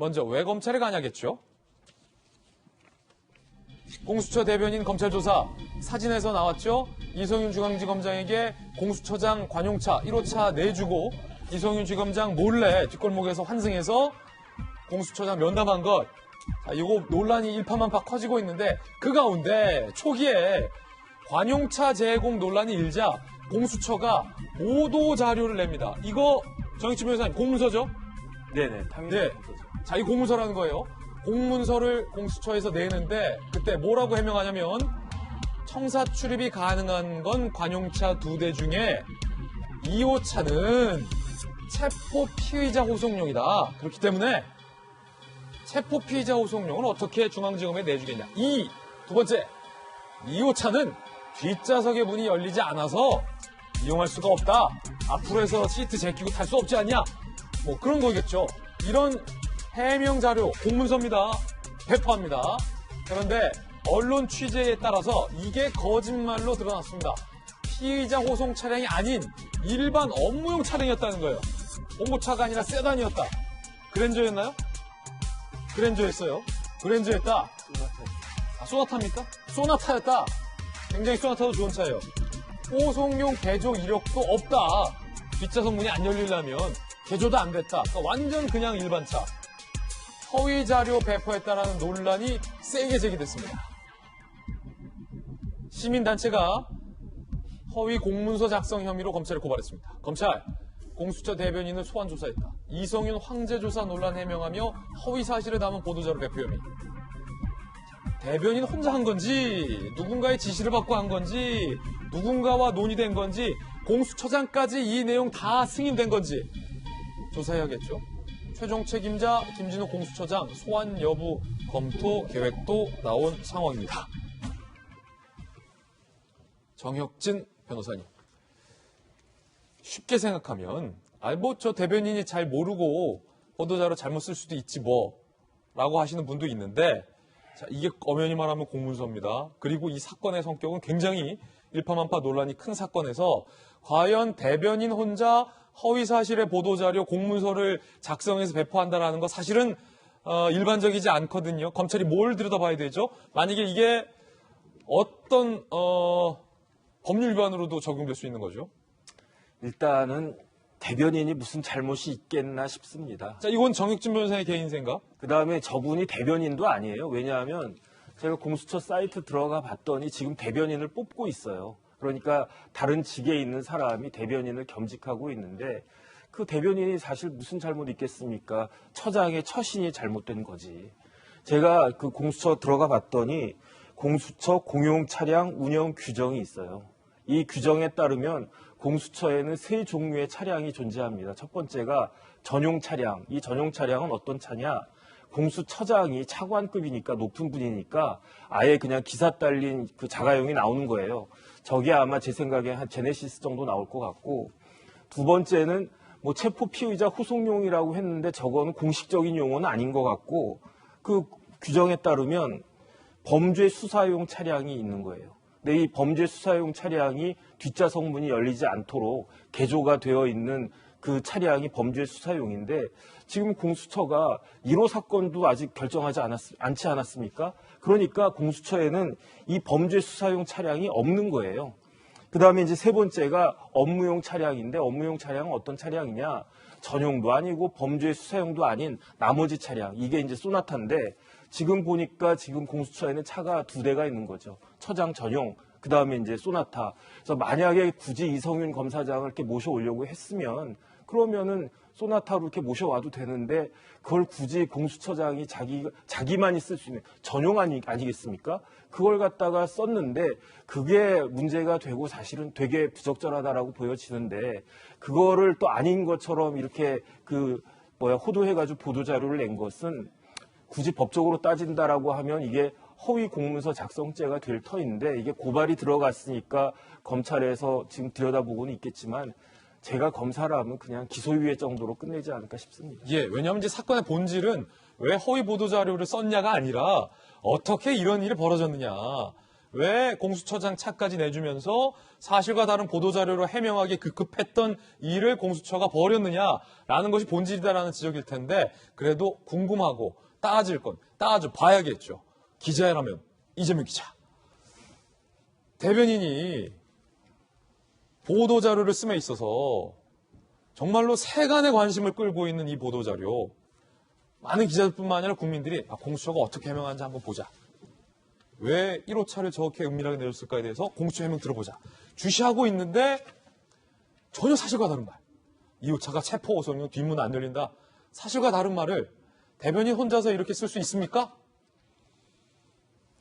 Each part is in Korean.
먼저 왜 검찰에 가냐겠죠. 공수처 대변인 검찰 조사 사진에서 나왔죠. 이성윤 중앙지검장에게 공수처장 관용차 1호차 내주고 이성윤 지검장 몰래 뒷골목에서 환승해서 공수처장 면담한 것. 자, 이거 논란이 일파만파 커지고 있는데 그 가운데 초기에 관용차 제공 논란이 일자 공수처가 보도 자료를 냅니다. 이거 정익진 변호사님 공문서죠? 네네, 당연히. 네. 자, 이 공문서라는 거예요. 공문서를 공수처에서 내는데 그때 뭐라고 해명하냐면 청사 출입이 가능한 건 관용차 2대 중에 2호차는 체포 피의자 호송용이다. 그렇기 때문에 체포 피의자 호송용을 어떻게 중앙지검에 내주겠냐. 두 번째, 2호차는 뒷좌석의 문이 열리지 않아서 이용할 수가 없다. 앞으로에서 시트 제끼고 탈 수 없지 않냐. 뭐 그런 거겠죠. 이런 해명 자료, 공문서입니다. 배포합니다. 그런데 언론 취재에 따라서 이게 거짓말로 드러났습니다. 피의자 호송 차량이 아닌 일반 업무용 차량이었다는 거예요. 봉고차가 아니라 세단이었다. 그랜저였나요? 그랜저였어요. 그랜저였다. 소나타입니까? 소나타였다. 굉장히 소나타도 좋은 차예요. 호송용 개조 이력도 없다. 뒷좌석 문이 안 열리려면 개조도 안 됐다. 그러니까 완전 그냥 일반 차. 허위 자료 배포했다라는 논란이 세게 제기됐습니다. 시민단체가 허위 공문서 작성 혐의로 검찰에 고발했습니다. 검찰, 공수처 대변인을 소환 조사했다. 이성윤 황제 조사 논란 해명하며 허위 사실을 담은 보도자료 배포 혐의. 대변인 혼자 한 건지, 누군가의 지시를 받고 한 건지, 누군가와 논의된 건지, 공수처장까지 이 내용 다 승인된 건지 조사해야겠죠. 최종 책임자 김진호 공수처장 소환 여부 검토 계획도 나온 상황입니다. 정혁진 변호사님. 쉽게 생각하면 저 대변인이 잘 모르고 보도자료 잘못 쓸 수도 있지 라고 하시는 분도 있는데 자, 이게 엄연히 말하면 공문서입니다. 그리고 이 사건의 성격은 굉장히 일파만파 논란이 큰 사건에서 과연 대변인 혼자 허위 사실의 보도자료 공문서를 작성해서 배포한다는 거 사실은 일반적이지 않거든요. 검찰이 뭘 들여다봐야 되죠? 만약에 이게 어떤 법률 위반으로도 적용될 수 있는 거죠? 일단은 대변인이 무슨 잘못이 있겠나 싶습니다. 자, 이건 정혁진 변호사의 개인 생각? 그다음에 저분이 대변인도 아니에요. 왜냐하면 제가 공수처 사이트 들어가 봤더니 지금 대변인을 뽑고 있어요. 그러니까 다른 직에 있는 사람이 대변인을 겸직하고 있는데 그 대변인이 사실 무슨 잘못이 있겠습니까? 처장의 처신이 잘못된 거지. 제가 그 공수처 들어가 봤더니 공수처 공용 차량 운영 규정이 있어요. 이 규정에 따르면 공수처에는 세 종류의 차량이 존재합니다. 첫 번째가 전용 차량. 이 전용 차량은 어떤 차냐? 공수처장이 차관급이니까 높은 분이니까 아예 그냥 기사 딸린 그 자가용이 나오는 거예요. 저게 아마 제 생각에 한 제네시스 정도 나올 것 같고, 두 번째는 뭐 체포 피의자 후송용이라고 했는데 저거는 공식적인 용어는 아닌 것 같고, 그 규정에 따르면 범죄 수사용 차량이 있는 거예요. 근데 이 범죄 수사용 차량이 뒷좌석 문이 열리지 않도록 개조가 되어 있는 그 차량이 범죄 수사용인데 지금 공수처가 1호 사건도 아직 결정하지 않지 않았습니까? 그러니까 공수처에는 이 범죄 수사용 차량이 없는 거예요. 그 다음에 이제 세 번째가 업무용 차량인데 업무용 차량은 어떤 차량이냐? 전용도 아니고 범죄 수사용도 아닌 나머지 차량. 이게 이제 소나타인데 지금 보니까 지금 공수처에는 차가 2대가 있는 거죠. 처장 전용, 그 다음에 이제 소나타. 그래서 만약에 굳이 이성윤 검사장을 이렇게 모셔오려고 했으면 그러면은 소나타로 이렇게 모셔와도 되는데 그걸 굳이 공수처장이 자기만이 쓸 수 있는 전용 아니겠습니까? 그걸 갖다가 썼는데 그게 문제가 되고 사실은 되게 부적절하다라고 보여지는데 그거를 또 아닌 것처럼 이렇게 호도해가지고 보도자료를 낸 것은 굳이 법적으로 따진다라고 하면 이게 허위 공문서 작성죄가 될 터인데 이게 고발이 들어갔으니까 검찰에서 지금 들여다보고는 있겠지만 제가 검사라면 그냥 기소유예 정도로 끝내지 않을까 싶습니다. 예, 왜냐하면 이제 사건의 본질은 왜 허위 보도자료를 썼냐가 아니라 어떻게 이런 일이 벌어졌느냐. 왜 공수처장 차까지 내주면서 사실과 다른 보도자료로 해명하기 급급했던 일을 공수처가 벌였느냐라는 것이 본질이다라는 지적일 텐데 그래도 궁금하고 따질 건 따져봐야겠죠. 기자라면 이재명 기자. 대변인이 보도자료를 씀에 있어서 정말로 세간의 관심을 끌고 있는 이 보도자료 많은 기자들뿐만 아니라 국민들이 공수처가 어떻게 해명하는지 한번 보자. 왜 1호차를 저렇게 은밀하게 내줬을까에 대해서 공수처 해명 들어보자. 주시하고 있는데 전혀 사실과 다른 말. 2호차가 체포 오선이고 뒷문 안 열린다. 사실과 다른 말을 대변인 혼자서 이렇게 쓸 수 있습니까?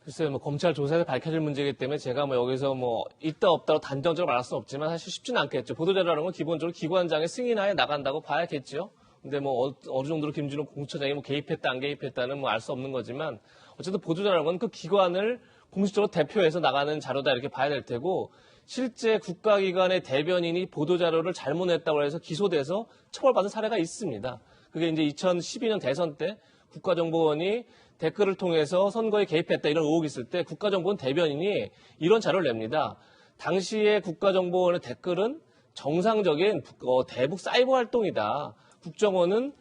글쎄요, 검찰 조사에서 밝혀질 문제이기 때문에 제가 여기서 있다 없다로 단정적으로 말할 수는 없지만 사실 쉽지는 않겠죠. 보도자료라는 건 기본적으로 기관장의 승인하에 나간다고 봐야겠죠. 근데 어느 정도로 김준호 공수처장이 개입했다 안 개입했다는 알 수 없는 거지만 어쨌든 보도자료라는 건 그 기관을 공식적으로 대표해서 나가는 자료다 이렇게 봐야 될 테고 실제 국가기관의 대변인이 보도자료를 잘못 냈다고 해서 기소돼서 처벌받은 사례가 있습니다. 그게 이제 2012년 대선 때 국가정보원이 댓글을 통해서 선거에 개입했다 이런 의혹이 있을 때 국가정보원 대변인이 이런 자료를 냅니다. 당시에 국가정보원의 댓글은 정상적인 대북 사이버 활동이다. 국정원은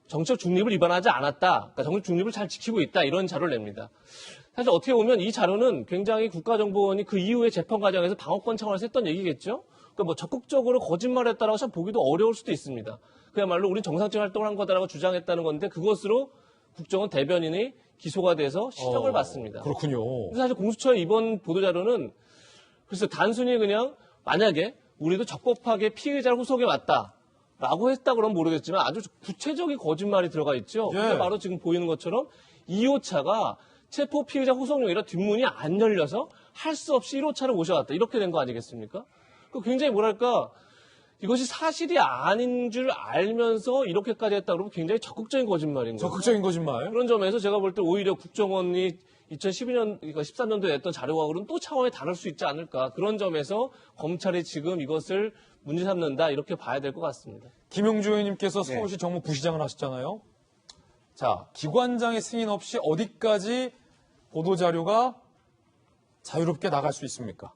정책 중립을 위반하지 않았다. 그러니까 정책 중립을 잘 지키고 있다. 이런 자료를 냅니다. 사실 어떻게 보면 이 자료는 굉장히 국가정보원이 그 이후에 재판 과정에서 방어권 차원에서 했던 얘기겠죠. 그러니까 적극적으로 거짓말했다라고 참 보기도 어려울 수도 있습니다. 그야말로 우린 정상적인 활동을 한 거다라고 주장했다는 건데 그것으로 국정원 대변인이 기소가 돼서 실형을 받습니다. 그렇군요. 사실 공수처의 이번 보도자료는 그래서 단순히 그냥 만약에 우리도 적법하게 피의자를 후속에 왔다라고 했다 그러면 모르겠지만 아주 구체적인 거짓말이 들어가 있죠. 예. 그게 바로 지금 보이는 것처럼 2호차가 체포 피의자 후속용이라 뒷문이 안 열려서 할 수 없이 1호차를 모셔왔다. 이렇게 된 거 아니겠습니까? 굉장히 이것이 사실이 아닌 줄 알면서 이렇게까지 했다 그러면 굉장히 적극적인 거짓말인 거죠. 적극적인 거짓말. 그런 점에서 제가 볼 때 오히려 국정원이 2012년, 그러니까 13년도에 냈던 자료하고는 또 차원이 다를 수 있지 않을까. 그런 점에서 검찰이 지금 이것을 문제 삼는다 이렇게 봐야 될 것 같습니다. 김용주 의원님께서 서울시 정무 부시장을 하셨잖아요. 자, 기관장의 승인 없이 어디까지 보도자료가 자유롭게 나갈 수 있습니까?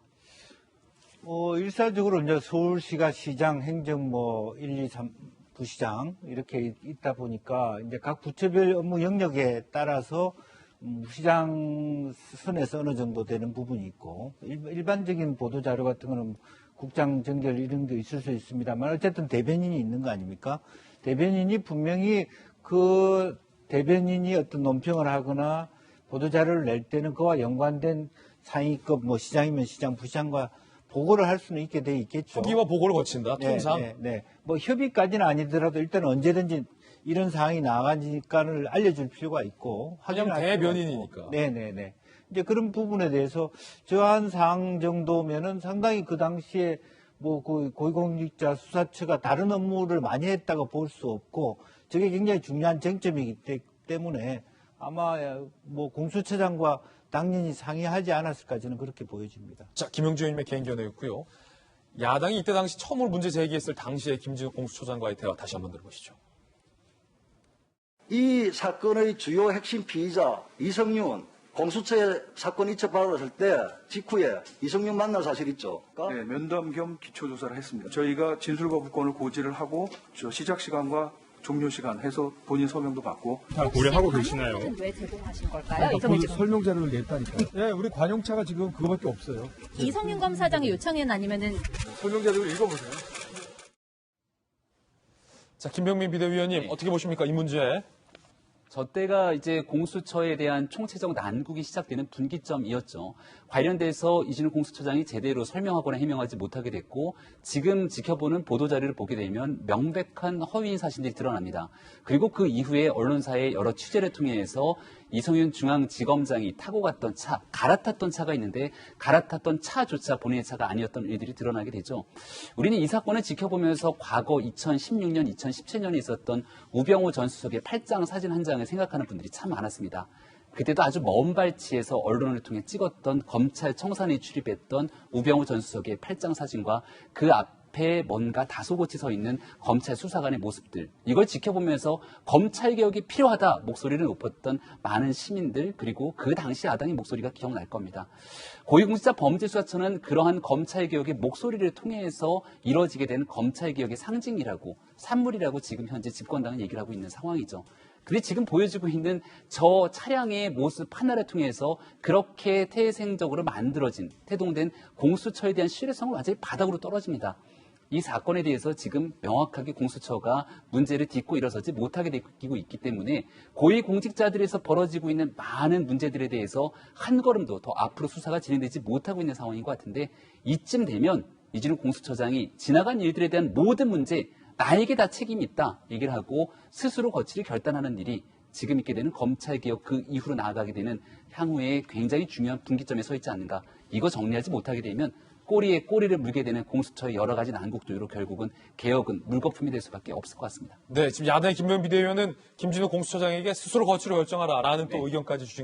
일사적으로 이제 서울시가 시장, 행정 1, 2, 3 부시장 이렇게 있다 보니까 이제 각 부처별 업무 영역에 따라서 부시장 선에서 어느 정도 되는 부분이 있고 일반적인 보도 자료 같은 거는 국장 정결 이런 게 있을 수 있습니다만 어쨌든 대변인이 있는 거 아닙니까? 대변인이 분명히 그 대변인이 어떤 논평을 하거나 보도 자료를 낼 때는 그와 연관된 상위급 시장이면 시장, 부시장과 보고를 할 수는 있게 돼 있겠죠. 협의와 보고를 거친다, 통상. 네. 협의까지는 아니더라도 일단 언제든지 이런 사항이 나가니까를 알려줄 필요가 있고. 왜냐면 대변인이니까. 네네네. 이제 그런 부분에 대해서 저한 사항 정도면은 상당히 그 당시에 그 고위공직자 수사처가 다른 업무를 많이 했다고 볼 수 없고 저게 굉장히 중요한 쟁점이기 때문에 아마 공수처장과 당연히 상의하지 않았을까 저는 그렇게 보여집니다. 자, 김용주 의원님의 개인 견해였고요. 야당이 이때 당시 처음으로 문제 제기했을 당시의 김진욱 공수처장과의 대화 다시 한번 들어보시죠. 이 사건의 주요 핵심 피의자 이성윤 공수처에 사건 이첩받았을 때 직후에 이성윤 만난 사실 있죠? 네, 면담 겸 기초조사를 했습니다. 저희가 진술거부권을 고지를 하고 시작 시간과 종료 시간 해서 본인 서명도 받고 다 고려하고 계시나요? 왜 제공하신 걸까요? 이성윤 지금 설명 자료를 냈다니까요. 네, 우리 관용차가 지금 그거밖에 없어요. 이성윤 검사장의 요청은 아니면은 설명 자료를 읽어보세요. 자, 김병민 비대위원님 어떻게 보십니까, 이 문제? 저 때가 이제 공수처에 대한 총체적 난국이 시작되는 분기점이었죠. 관련돼서 이진우 공수처장이 제대로 설명하거나 해명하지 못하게 됐고 지금 지켜보는 보도자료를 보게 되면 명백한 허위 사실들이 드러납니다. 그리고 그 이후에 언론사의 여러 취재를 통해서 이성윤 중앙지검장이 타고 갔던 차, 갈아탔던 차가 있는데 갈아탔던 차조차 본인의 차가 아니었던 일들이 드러나게 되죠. 우리는 이 사건을 지켜보면서 과거 2016년, 2017년에 있었던 우병우 전 수석의 팔짱 사진 한 장을 생각하는 분들이 참 많았습니다. 그때도 아주 먼 발치에서 언론을 통해 찍었던 검찰 청산에 출입했던 우병우 전 수석의 팔짱 사진과 그 앞 앞에 뭔가 다소곳이 서 있는 검찰 수사관의 모습들, 이걸 지켜보면서 검찰개혁이 필요하다 목소리를 높였던 많은 시민들, 그리고 그 당시 야당의 목소리가 기억날 겁니다. 고위공직자 범죄수사처는 그러한 검찰개혁의 목소리를 통해서 이뤄지게 된 검찰개혁의 상징이라고, 산물이라고 지금 현재 집권당은 얘기를 하고 있는 상황이죠. 근데 지금 보여지고 있는 저 차량의 모습 하나를 통해서 그렇게 태생적으로 만들어진, 태동된 공수처에 대한 신뢰성은 완전히 바닥으로 떨어집니다. 이 사건에 대해서 지금 명확하게 공수처가 문제를 딛고 일어서지 못하게 되고 있기 때문에 고위공직자들에서 벌어지고 있는 많은 문제들에 대해서 한 걸음도 더 앞으로 수사가 진행되지 못하고 있는 상황인 것 같은데, 이쯤 되면 이진우 공수처장이 지나간 일들에 대한 모든 문제, 나에게 다 책임이 있다 얘기를 하고 스스로 거취를 결단하는 일이 지금 있게 되는 검찰개혁 그 이후로 나아가게 되는 향후에 굉장히 중요한 분기점에 서 있지 않는가. 이거 정리하지 못하게 되면 꼬리에 꼬리를 물게 되는 공수처의 여러 가지 난국도로 결국은 개혁은 물거품이 될 수밖에 없을 것 같습니다. 네, 지금 야당의 김병현 비대위원은 김진우 공수처장에게 스스로 거취를 결정하라라는 또 의견까지 주신